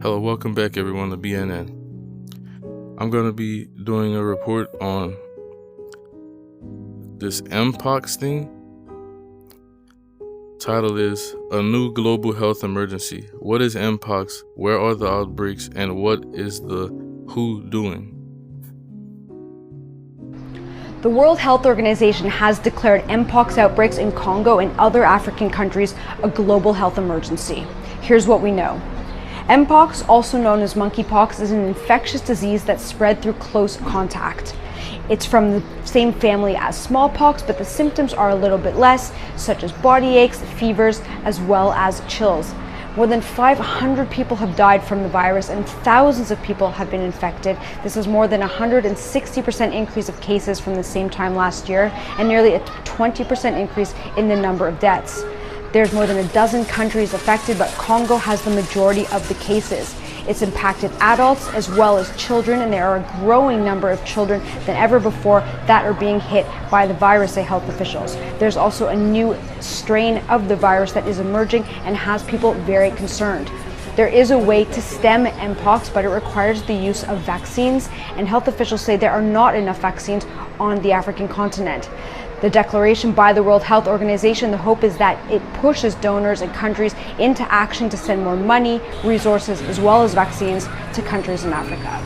Hello, welcome back everyone to BNN. I'm going to be doing a report on this MPOX thing. Title is A New Global Health Emergency. What is MPOX? Where are the outbreaks? And what is the WHO doing? The World Health Organization has declared MPOX outbreaks in Congo and other African countries a global health emergency. Here's what we know. MPOX, also known as monkeypox, is an infectious disease that's spread through close contact. It's from the same family as smallpox, but the symptoms are a little bit less, such as body aches, fevers, as well as chills. More than 500 people have died from the virus and thousands of people have been infected. This is more than a 160% increase of cases from the same time last year and nearly a 20% increase in the number of deaths. There's more than a dozen countries affected, but Congo has the majority of the cases. It's impacted adults as well as children, and there are a growing number of children than ever before that are being hit by the virus, say health officials. There's also a new strain of the virus that is emerging and has people very concerned. There is a way to stem MPOX, but it requires the use of vaccines, and health officials say there are not enough vaccines on the African continent. The declaration by the World Health Organization, the hope is that it pushes donors and countries into action to send more money, resources, as well as vaccines to countries in Africa.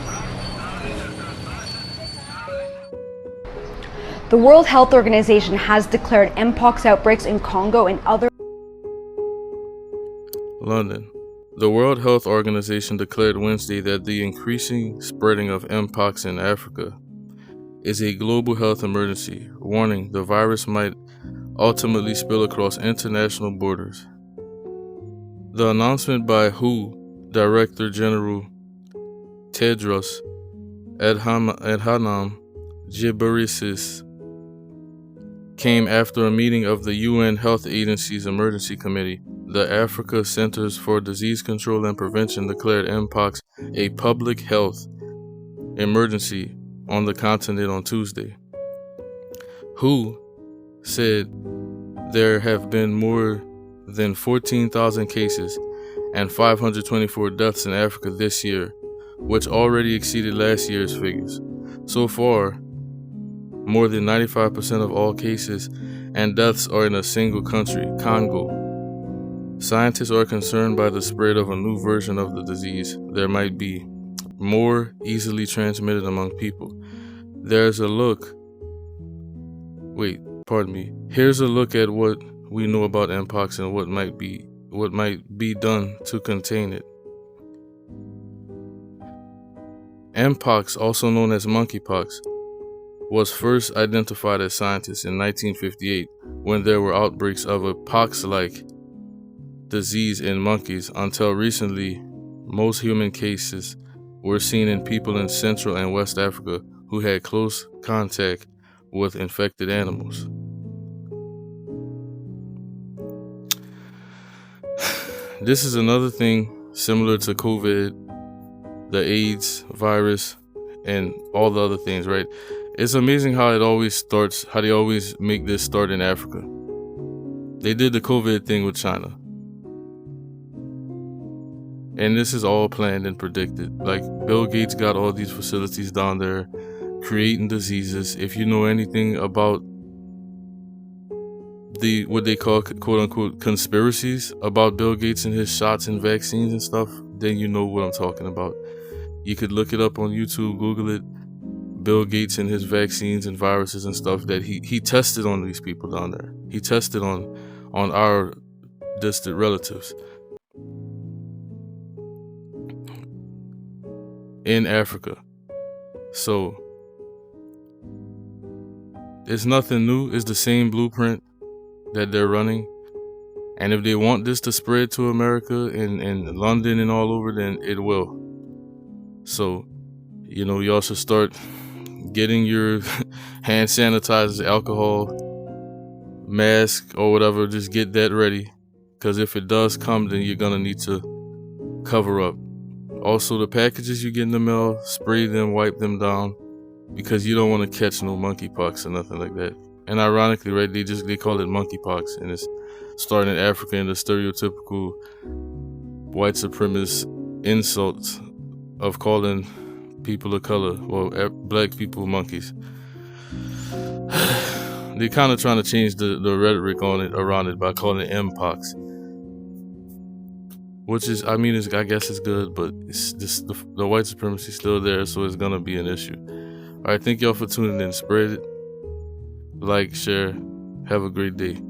The World Health Organization has declared MPOX outbreaks in Congo and other... London. The World Health Organization declared Wednesday that the increasing spreading of MPOX in Africa is a global health emergency, warning the virus might ultimately spill across international borders. The announcement by WHO Director General Tedros Adhanom Ghebreyesus came after a meeting of the UN Health Agency's Emergency Committee. The Africa Centers for Disease Control and Prevention declared MPOX a public health emergency on the continent on Tuesday. WHO said there have been more than 14,000 cases and 524 deaths in Africa this year, which already exceeded last year's figures. So far, more than 95% of all cases and deaths are in a single country, Congo. Scientists are concerned by the spread of a new version of the disease. There might be more easily transmitted among people. Here's a look at what we know about MPOX and what might be done to contain it. MPOX, also known as monkeypox, was first identified as scientists in 1958 when there were outbreaks of a pox-like disease in monkeys. Until recently, most human cases were seen in people in Central and West Africa who had close contact with infected animals. This is another thing similar to COVID, the AIDS virus, and all the other things, right? It's amazing how they always make this start in Africa. They did the COVID thing with China. And this is all planned and predicted. Like, Bill Gates got all these facilities down there creating diseases. If you know anything about what they call quote unquote conspiracies about Bill Gates and his shots and vaccines and stuff, then you know what I'm talking about. You could look it up on YouTube, Google it. Bill Gates and his vaccines and viruses and stuff that he tested on these people down there. He tested on our distant relatives in Africa. So it's nothing new. It's the same blueprint that they're running. And if they want this to spread to America and London and all over, then it will. So, y'all should start getting your hand sanitizers, alcohol, mask, or whatever. Just get that ready. Because if it does come, then you're going to need to cover up. Also, the packages you get in the mail, spray them, wipe them down, because you don't want to catch no monkeypox or nothing like that. And ironically, right, they call it monkeypox, and it's starting in Africa in the stereotypical white supremacist insults of calling people of color, or black people, monkeys. They're kind of trying to change the rhetoric around it by calling it MPOX, which is, I guess it's good, but it's just the white supremacy is still there, so it's gonna be an issue. All right, thank y'all for tuning in. Spread it, like, share. Have a great day.